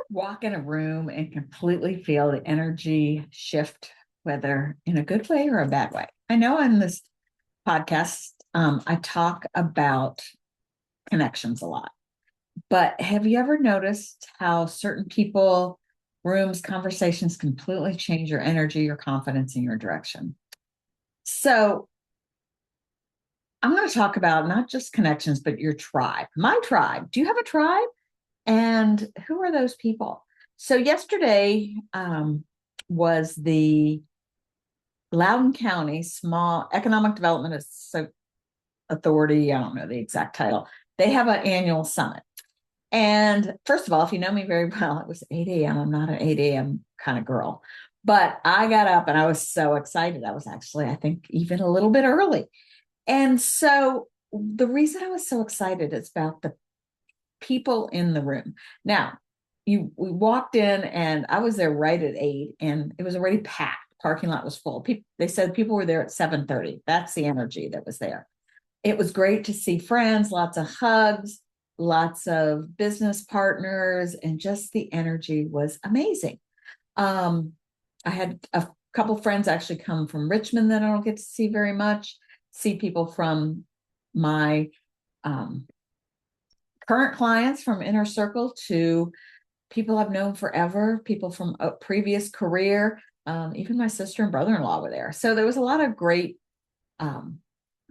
walk in a room and completely feel the energy shift, whether in a good way or a bad way? I know on this podcast, I talk about connections a lot, but have you ever noticed how certain people, rooms, conversations completely change your energy, your confidence, and your direction? So I'm going to talk about not just connections, but your tribe. My tribe. Do you have a tribe? And who are those people? So yesterday was the Loudoun County Small Economic Development Authority. I don't know the exact title. They have an annual summit. And first of all, if you know me very well, it was 8 a.m. I'm not an 8 a.m. kind of girl. But I got up and I was so excited. I was actually, I think, even a little bit early. And so the reason I was so excited is about the people in the room. Now, we walked in and I was there right at 8 and it was already packed. Parking lot was full. They said people were there at 7:30. That's the energy that was there. It was great to see friends, lots of hugs, lots of business partners, and just the energy was amazing. I had a couple friends actually come from Richmond that I don't get to see very much, see people from my current clients from Inner Circle to people I've known forever, people from a previous career. Even my sister and brother-in-law were there. So there was a lot of great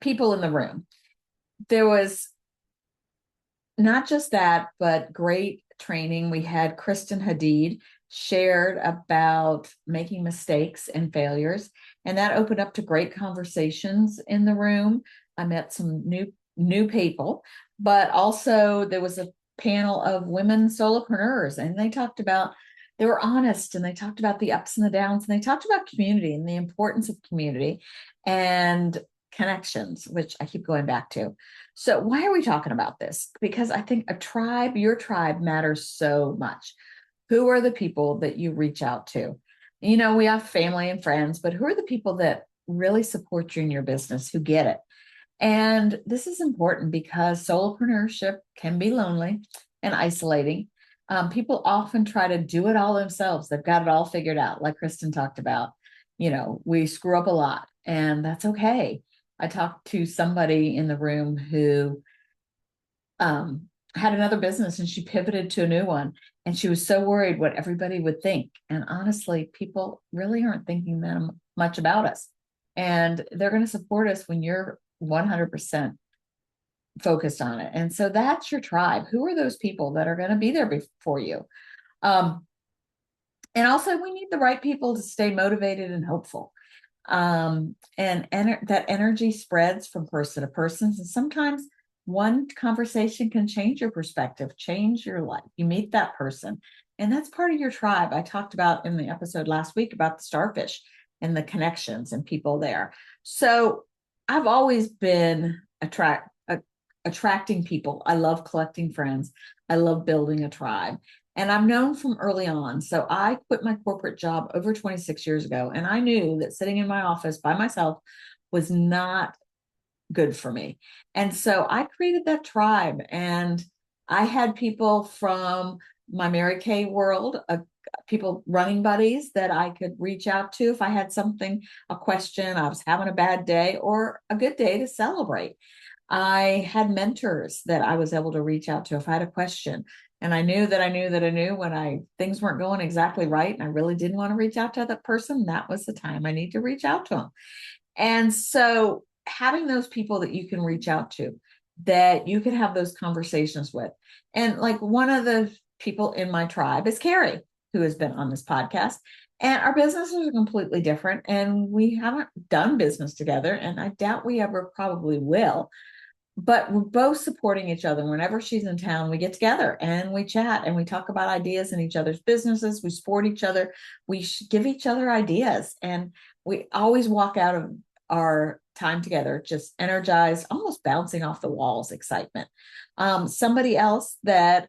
people in the room. There was not just that, but great training. We had Kristen Hadid shared about making mistakes and failures, and that opened up to great conversations in the room. I met some new people, but also there was a panel of women solopreneurs, and they were honest, and they talked about the ups and the downs, and they talked about community and the importance of community and connections, which I keep going back to. So why are we talking about this? Because I think your tribe matters so much. Who are the people that you reach out to? You know, we have family and friends, but who are the people that really support you in your business, who get it? And this is important because solopreneurship can be lonely and isolating. People often try to do it all themselves. They've got it all figured out, like Kristen talked about. You know, we screw up a lot, and that's okay. I talked to somebody in the room who had another business and she pivoted to a new one, and she was so worried what everybody would think. And honestly, people really aren't thinking that much about us, and they're going to support us when you're 100% focused on it. And so that's your tribe. Who are those people that are going to be there for you? Um, and also, we need the right people to stay motivated and hopeful. That energy spreads from person to person. And sometimes one conversation can change your perspective, change your life. You meet that person, and that's part of your tribe. I talked about in the episode last week about the starfish and the connections and people there. So I've always been attracting people. I love collecting friends. I love building a tribe. And I've known from early on. So I quit my corporate job over 26 years ago. And I knew that sitting in my office by myself was not good for me. And so I created that tribe. And I had people from my Mary Kay world, people, running buddies that I could reach out to if I had something, a question, I was having a bad day or a good day to celebrate. I had mentors that I was able to reach out to if I had a question. And I knew when things weren't going exactly right and I really didn't want to reach out to that person, that was the time I need to reach out to them. And so having those people that you can reach out to, that you can have those conversations with. And like one of the people in my tribe is Carrie, who has been on this podcast. And our businesses are completely different. And we haven't done business together. And I doubt we ever probably will. But we're both supporting each other. Whenever she's in town, we get together and we chat and we talk about ideas in each other's businesses. We support each other. We give each other ideas. And we always walk out of our time together just energized, almost bouncing off the walls, excitement. Somebody else that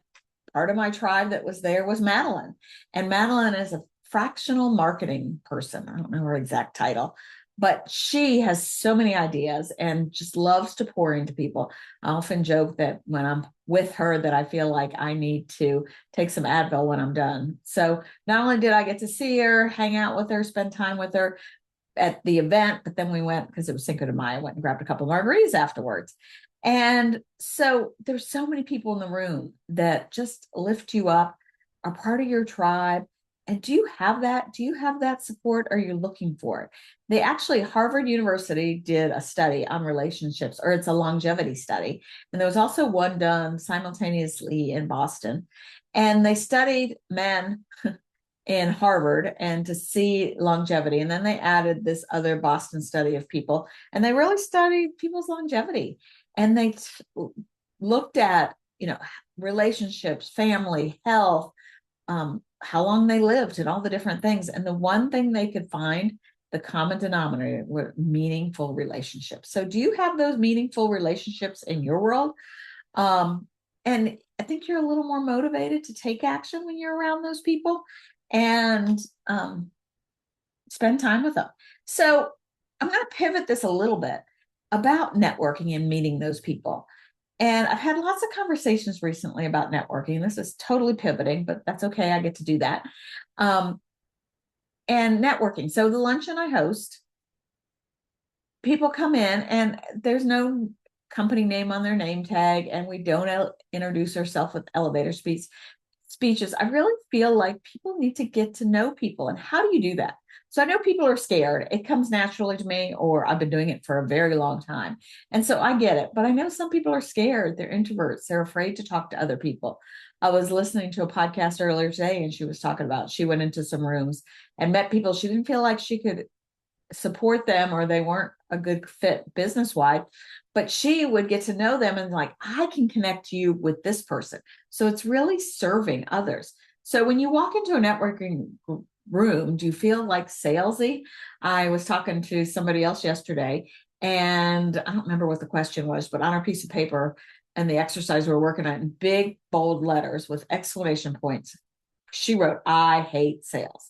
part of my tribe that was there was Madeline. And Madeline is a fractional marketing person. I don't know her exact title, but she has so many ideas and just loves to pour into people. I often joke that when I'm with her that I feel like I need to take some Advil when I'm done. So not only did I get to see her, hang out with her, spend time with her at the event, but then we went, because it was Cinco de Mayo, went and grabbed a couple of margaritas afterwards. And so there's so many people in the room that just lift you up, are part of your tribe. And do you have that? Do you have that support? Or are you looking for it? They actually, Harvard University did a study on relationships, or it's a longevity study. And there was also one done simultaneously in Boston. And they studied men in Harvard and to see longevity. And then they added this other Boston study of people, and they really studied people's longevity. And they looked at, relationships, family, health, how long they lived, and all the different things. And the one thing they could find, the common denominator, were meaningful relationships. So do you have those meaningful relationships in your world? And I think you're a little more motivated to take action when you're around those people and spend time with them. So I'm going to pivot this a little bit about networking and meeting those people. And I've had lots of conversations recently about networking. This is totally pivoting, but that's okay. I get to do that. And networking. So the luncheon I host, people come in and there's no company name on their name tag, and we don't introduce ourselves with elevator speeches. I really feel like people need to get to know people. And how do you do that? So I know people are scared. It comes naturally to me, or I've been doing it for a very long time. And so I get it. But I know some people are scared. They're introverts. They're afraid to talk to other people. I was listening to a podcast earlier today, and she was talking about she went into some rooms and met people. She didn't feel like she could support them, or they weren't a good fit business wide, but she would get to know them and like, I can connect you with this person. So it's really serving others. So when you walk into a networking room, do you feel like salesy? I was talking to somebody else yesterday, and I don't remember what the question was, but on our piece of paper and the exercise we were working on in big bold letters with exclamation points, she wrote, I hate sales.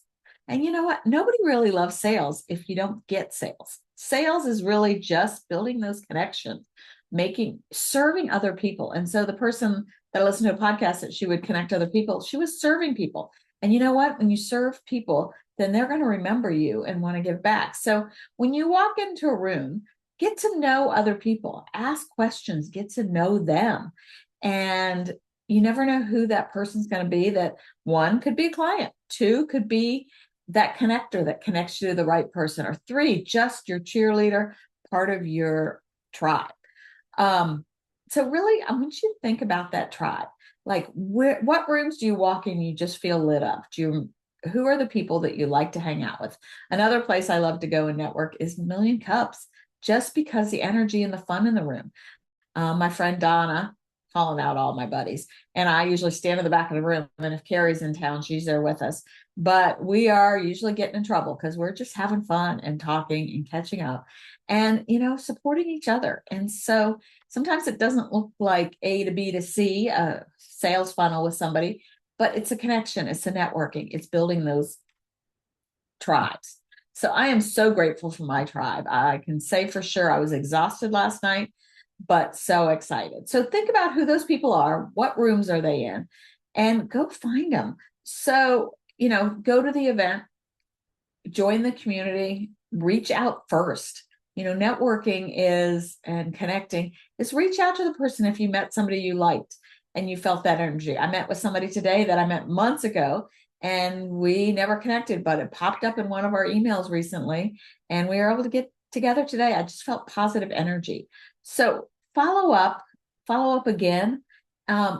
And you know what? Nobody really loves sales if you don't get sales. Sales is really just building those connections, serving other people. And so the person that listened to a podcast that she would connect other people, she was serving people. And you know what? When you serve people, then they're going to remember you and want to give back. So when you walk into a room, get to know other people, ask questions, get to know them. And you never know who that person's going to be. That one could be a client, two could be that connector that connects you to the right person, or three, just your cheerleader, part of your tribe. So really, I want you to think about that tribe. Like, what rooms do you walk in, you just feel lit up? Who are the people that you like to hang out with? Another place I love to go and network is Million Cups, just because the energy and the fun in the room. My friend Donna, calling out all my buddies, and I usually stand in the back of the room, and if Carrie's in town, she's there with us. But we are usually getting in trouble because we're just having fun and talking and catching up and, supporting each other. And so sometimes it doesn't look like A to B to C, a sales funnel with somebody, but it's a connection. It's a networking. It's building those tribes. So I am so grateful for my tribe. I can say for sure I was exhausted last night, but so excited. So think about who those people are. What rooms are they in? And go find them. So, go to the event, join the community, reach out first. Networking and connecting is reach out to the person. If you met somebody you liked and you felt that energy. I met with somebody today that I met months ago, and we never connected, but it popped up in one of our emails recently, and we were able to get together today. I just felt positive energy. So follow up again.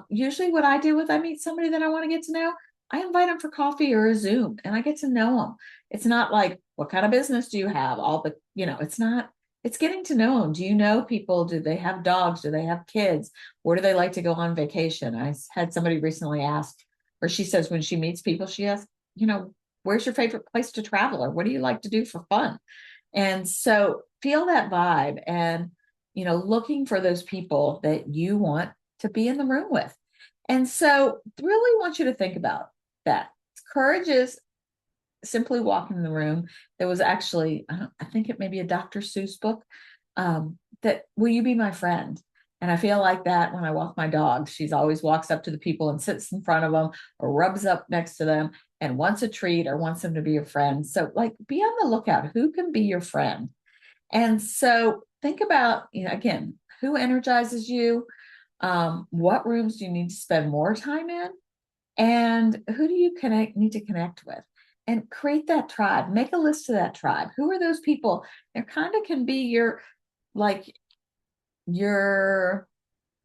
Usually what I do I meet somebody that I want to get to know, I invite them for coffee or a Zoom, and I get to know them. It's not like, what kind of business do you have? It's getting to know them. Do you know people? Do they have dogs? Do they have kids? Where do they like to go on vacation? I had somebody recently ask, or she says when she meets people, she asks, where's your favorite place to travel? Or what do you like to do for fun? And so feel that vibe and, looking for those people that you want to be in the room with. And so really want you to think about that. Courage is simply walking in the room. There was actually, I think it may be a Dr. Seuss book, that will you be my friend? And I feel like that when I walk my dog. She's always walks up to the people and sits in front of them or rubs up next to them and wants a treat or wants them to be a friend. So like be on the lookout. Who can be your friend? And so think about, again, who energizes you? What rooms do you need to spend more time in? And who do you need to connect with? And create that tribe. Make a list of that tribe. Who are those people? It kind of can be like your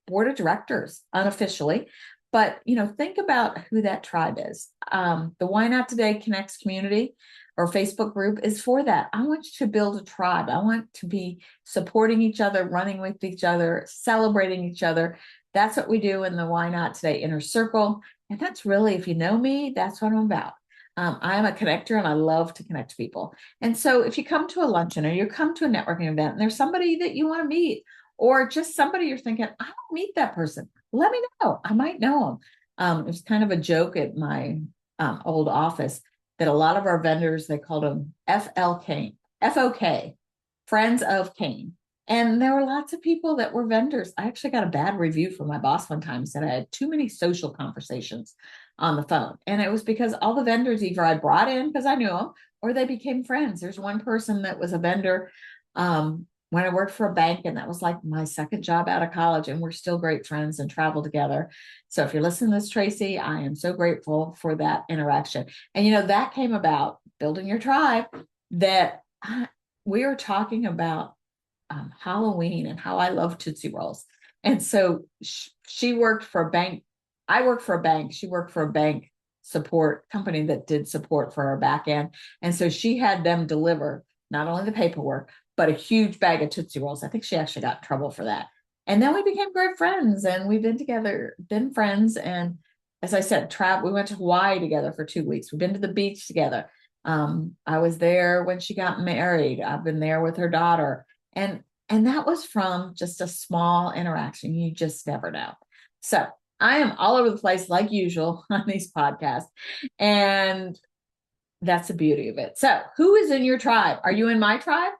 board of directors unofficially, but think about who that tribe is. The Why Not Today Connects community or Facebook group is for that. I want you to build a tribe. I want to be supporting each other, running with each other, celebrating each other. That's what we do in the Why Not Today inner circle. And that's really, if you know me, that's what I'm about. I'm a connector and I love to connect people. And so if you come to a luncheon or you come to a networking event and there's somebody that you want to meet, or just somebody you're thinking, I want to meet that person, let me know. I might know them. It was kind of a joke at my old office that a lot of our vendors, they called them FOK, Friends of Kane. And there were lots of people that were vendors. I actually got a bad review from my boss one time, said I had too many social conversations on the phone. And it was because all the vendors either I brought in because I knew them or they became friends. There's one person that was a vendor when I worked for a bank, and that was like my second job out of college, and we're still great friends and travel together. So if you're listening to this, Tracy, I am so grateful for that interaction. And that came about building your tribe, that we were talking about Halloween and how I love Tootsie Rolls. And so she worked for a bank. I worked for a bank. She worked for a bank support company that did support for our back end. And so she had them deliver not only the paperwork, but a huge bag of Tootsie Rolls. I think she actually got in trouble for that. And then we became great friends and we've been friends. And as I said, we went to Hawaii together for 2 weeks. We've been to the beach together. I was there when she got married. I've been there with her daughter. And that was from just a small interaction. You just never know. So I am all over the place like usual on these podcasts. And that's the beauty of it. So who is in your tribe? Are you in my tribe?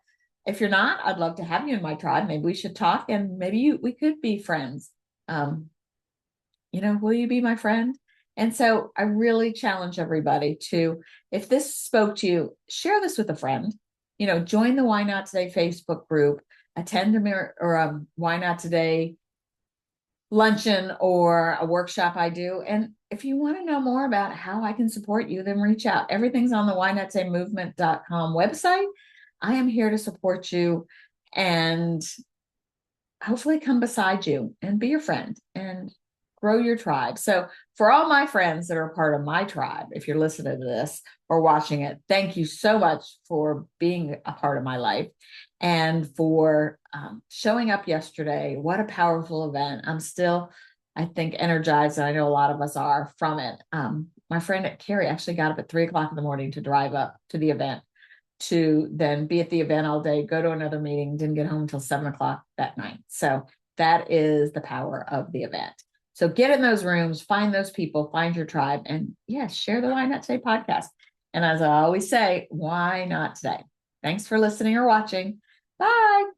If you're not, I'd love to have you in my tribe. Maybe we should talk and maybe we could be friends. Will you be my friend? And so I really challenge everybody to, if this spoke to you, share this with a friend. Join the Why Not Today Facebook group, attend a Why Not Today luncheon or a workshop I do. And if you want to know more about how I can support you, then reach out. Everything's on the whynottoday.com website. I am here to support you and hopefully come beside you and be your friend and grow your tribe. So for all my friends that are part of my tribe, if you're listening to this or watching it, thank you so much for being a part of my life and for showing up yesterday. What a powerful event. I'm still, I think, energized, and I know a lot of us are from it. My friend Carrie actually got up at 3:00 in the morning to drive up to the event, to then be at the event all day, go to another meeting, didn't get home until 7:00 that night. So that is the power of the event. So get in those rooms, find those people, find your tribe, and yes, share the Why Not Today podcast. And as I always say, why not today? Thanks for listening or watching. Bye.